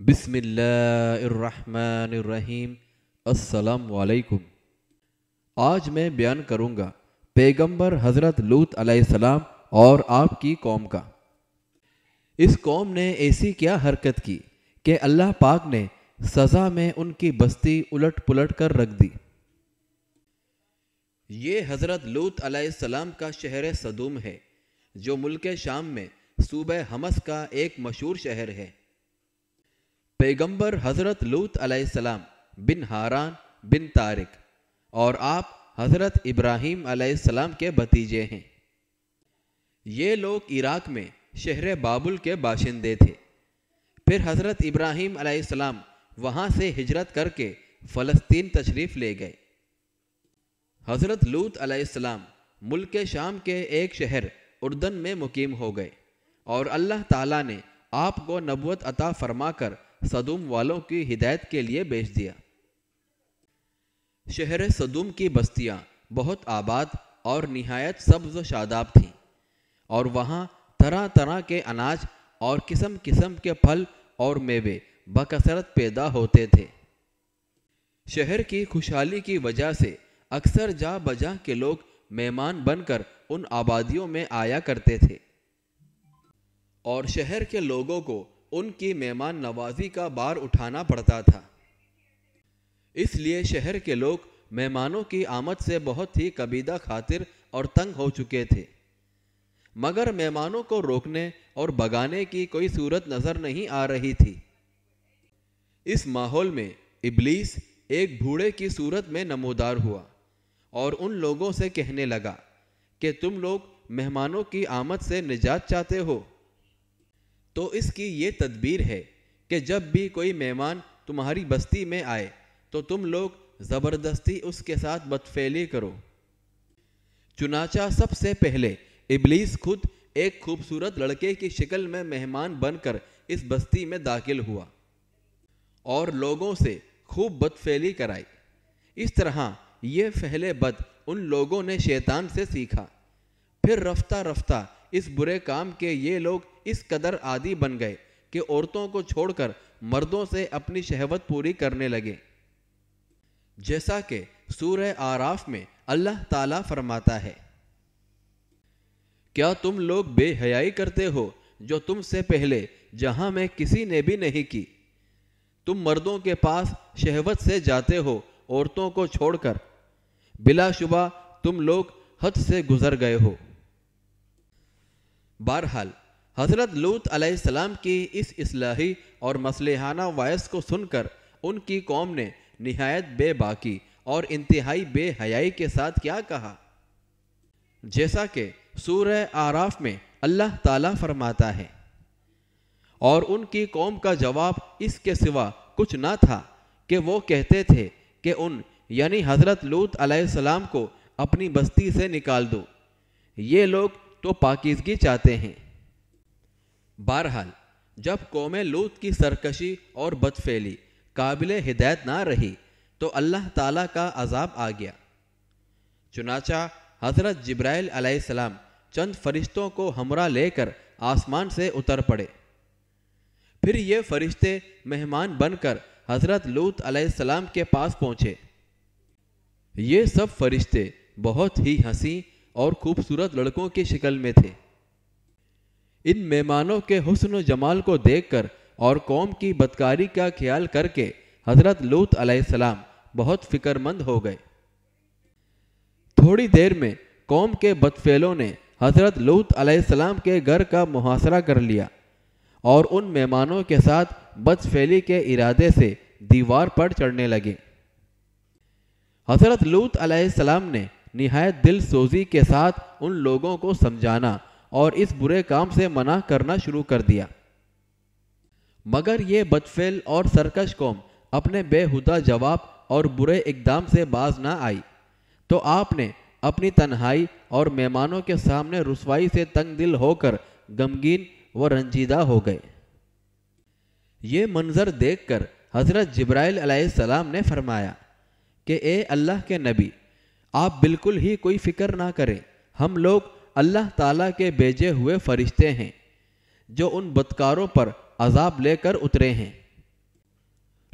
بسم اللہ الرحمن الرحیم۔ السلام علیکم۔ آج میں بیان کروں گا پیغمبر حضرت لوط علیہ السلام اور آپ کی قوم کا۔ اس قوم نے ایسی کیا حرکت کی کہ اللہ پاک نے سزا میں ان کی بستی الٹ پلٹ کر رکھ دی۔ یہ حضرت لوط علیہ السلام کا شہر صدوم ہے، جو ملک شام میں صوبہ حمص کا ایک مشہور شہر ہے۔ پیغمبر حضرت لوط علیہ السلام بن ہاران بن طارق اور آپ حضرت ابراہیم علیہ السلام کے بھتیجے ہیں۔ یہ لوگ عراق میں شہر بابل کے باشندے تھے۔ پھر حضرت ابراہیم علیہ السلام وہاں سے ہجرت کر کے فلسطین تشریف لے گئے۔ حضرت لوط علیہ السلام ملک شام کے ایک شہر اردن میں مقیم ہو گئے اور اللہ تعالیٰ نے آپ کو نبوت عطا فرما کر صدوم والوں کی ہدایت کے لیے بھیج دیا۔ شہر صدوم کی بستیاں بہت آباد اور نہایت سبز و شاداب تھیں، اور وہاں طرح طرح کے اناج اور قسم قسم کے پھل اور میوے بکثرت پیدا ہوتے تھے۔ شہر کی خوشحالی کی وجہ سے اکثر جا بجا کے لوگ مہمان بن کر ان آبادیوں میں آیا کرتے تھے، اور شہر کے لوگوں کو ان کی مہمان نوازی کا بار اٹھانا پڑتا تھا۔ اس لیے شہر کے لوگ مہمانوں کی آمد سے بہت ہی کبیدہ خاطر اور تنگ ہو چکے تھے، مگر مہمانوں کو روکنے اور بھگانے کی کوئی صورت نظر نہیں آ رہی تھی۔ اس ماحول میں ابلیس ایک بوڑھے کی صورت میں نمودار ہوا اور ان لوگوں سے کہنے لگا کہ تم لوگ مہمانوں کی آمد سے نجات چاہتے ہو، تو اس کی یہ تدبیر ہے کہ جب بھی کوئی مہمان تمہاری بستی میں آئے تو تم لوگ زبردستی اس کے ساتھ بدفعلی کرو۔ چنانچہ سب سے پہلے ابلیس خود ایک خوبصورت لڑکے کی شکل میں مہمان بن کر اس بستی میں داخل ہوا اور لوگوں سے خوب بدفعلی کرائی۔ اس طرح یہ فعل بد ان لوگوں نے شیطان سے سیکھا۔ پھر رفتہ رفتہ اس برے کام کے یہ لوگ اس قدر عادی بن گئے کہ عورتوں کو چھوڑ کر مردوں سے اپنی شہوت پوری کرنے لگے، جیسا کہ سورہ اعراف میں اللہ تعالیٰ فرماتا ہے، کیا تم لوگ بے حیائی کرتے ہو جو تم سے پہلے جہاں میں کسی نے بھی نہیں کی؟ تم مردوں کے پاس شہوت سے جاتے ہو عورتوں کو چھوڑ کر، بلا شبہ تم لوگ حد سے گزر گئے ہو۔ بہرحال حضرت لوط علیہ السلام کی اس اصلاحی اور مصلحانہ وعظ کو سن کر ان کی قوم نے نہایت بے باکی اور انتہائی بے حیائی کے ساتھ کیا کہا، جیسا کہ سورہ اعراف میں اللہ تعالیٰ فرماتا ہے، اور ان کی قوم کا جواب اس کے سوا کچھ نہ تھا کہ وہ کہتے تھے کہ یعنی حضرت لوط علیہ السلام کو اپنی بستی سے نکال دو، یہ لوگ تو پاکیزگی چاہتے ہیں۔ بہرحال جب قوم لوط کی سرکشی اور بدفعلی قابل ہدایت نہ رہی تو اللہ تعالیٰ کا عذاب آ گیا۔ چنانچہ حضرت جبرائیل علیہ السلام چند فرشتوں کو ہمراہ لے کر آسمان سے اتر پڑے۔ پھر یہ فرشتے مہمان بن کر حضرت لوط علیہ السلام کے پاس پہنچے۔ یہ سب فرشتے بہت ہی حسین اور خوبصورت لڑکوں کی شکل میں تھے۔ ان مہمانوں کے حسن و جمال کو دیکھ کر اور قوم کی بدکاری کا خیال کر کے حضرت لوط علیہ السلام بہت فکر مند ہو گئے۔ تھوڑی دیر میں قوم کے بدفعلوں نے حضرت لوط علیہ السلام کے گھر کا محاصرہ کر لیا اور ان مہمانوں کے ساتھ بدفعلی کے ارادے سے دیوار پر چڑھنے لگے۔ حضرت لوط علیہ السلام نے نہایت دل سوزی کے ساتھ ان لوگوں کو سمجھانا اور اس برے کام سے منع کرنا شروع کر دیا، مگر یہ بدفعل اور سرکش قوم اپنے بے ہودہ جواب اور برے اقدام سے باز نہ آئی، تو آپ نے اپنی تنہائی اور مہمانوں کے سامنے رسوائی سے تنگ دل ہو کر غمگین و رنجیدہ ہو گئے۔ یہ منظر دیکھ کر حضرت جبرائیل علیہ السلام نے فرمایا کہ اے اللہ کے نبی، آپ بالکل ہی کوئی فکر نہ کریں، ہم لوگ اللہ تعالیٰ کے بھیجے ہوئے فرشتے ہیں جو ان بدکاروں پر عذاب لے کر اترے ہیں۔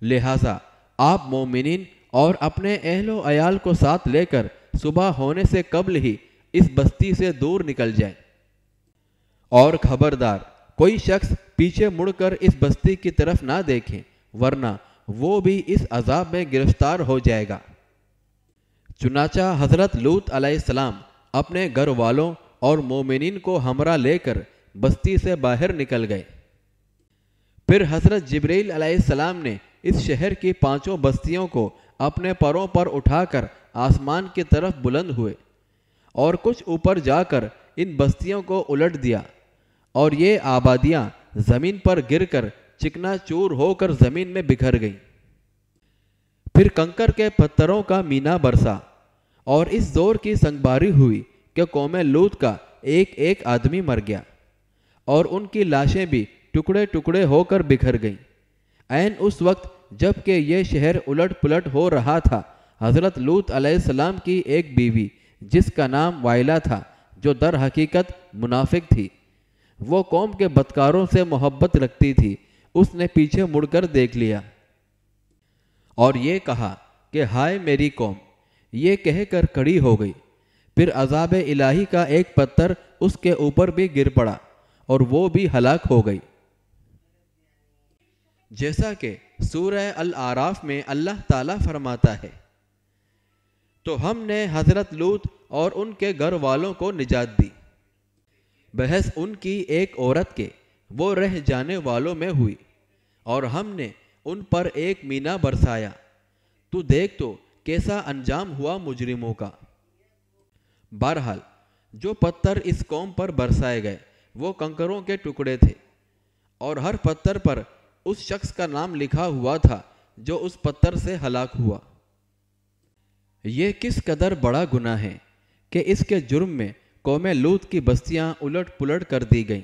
لہٰذا آپ مومنین اور اپنے اہل و عیال کو ساتھ لے کر صبح ہونے سے قبل ہی اس بستی سے دور نکل جائیں، اور خبردار کوئی شخص پیچھے مڑ کر اس بستی کی طرف نہ دیکھیں، ورنہ وہ بھی اس عذاب میں گرفتار ہو جائے گا۔ چنانچہ حضرت لوط علیہ السلام اپنے گھر والوں اور مومنین کو ہمراہ لے کر بستی سے باہر نکل گئے۔ پھر حضرت جبریل علیہ السلام نے اس شہر کی 5 بستیوں کو اپنے پروں پر اٹھا کر آسمان کی طرف بلند ہوئے، اور کچھ اوپر جا کر ان بستیوں کو الٹ دیا، اور یہ آبادیاں زمین پر گر کر چکنا چور ہو کر زمین میں بکھر گئیں۔ پھر کنکر کے پتھروں کا مینا برسا، اور اس زور کی سنگباری ہوئی کہ قوم لوط کا ایک ایک آدمی مر گیا، اور ان کی لاشیں بھی ٹکڑے ٹکڑے ہو کر بکھر گئیں۔ عین اس وقت جب کہ یہ شہر الٹ پلٹ ہو رہا تھا، حضرت لوط علیہ السلام کی ایک بیوی جس کا نام وائلہ تھا، جو در حقیقت منافق تھی، وہ قوم کے بدکاروں سے محبت رکھتی تھی، اس نے پیچھے مڑ کر دیکھ لیا اور یہ کہا کہ ہائے میری قوم، یہ کہہ کر کھڑی ہو گئی۔ پھر عذاب الہی کا ایک پتھر اس کے اوپر بھی گر پڑا، اور وہ بھی ہلاک ہو گئی۔ جیسا کہ سورہ الاعراف میں اللہ تعالیٰ فرماتا ہے، تو ہم نے حضرت لوط اور ان کے گھر والوں کو نجات دی، بحث ان کی ایک عورت کے وہ رہ جانے والوں میں ہوئی، اور ہم نے ان پر ایک مینا برسایا، تو دیکھ تو کیسا انجام ہوا مجرموں کا۔ بہرحال جو پتھر اس قوم پر برسائے گئے وہ کنکروں کے ٹکڑے تھے، اور ہر پتھر پر اس شخص کا نام لکھا ہوا تھا جو اس پتھر سے ہلاک ہوا۔ یہ کس قدر بڑا گناہ ہے کہ اس کے جرم میں قوم لوط کی بستیاں الٹ پلٹ کر دی گئیں۔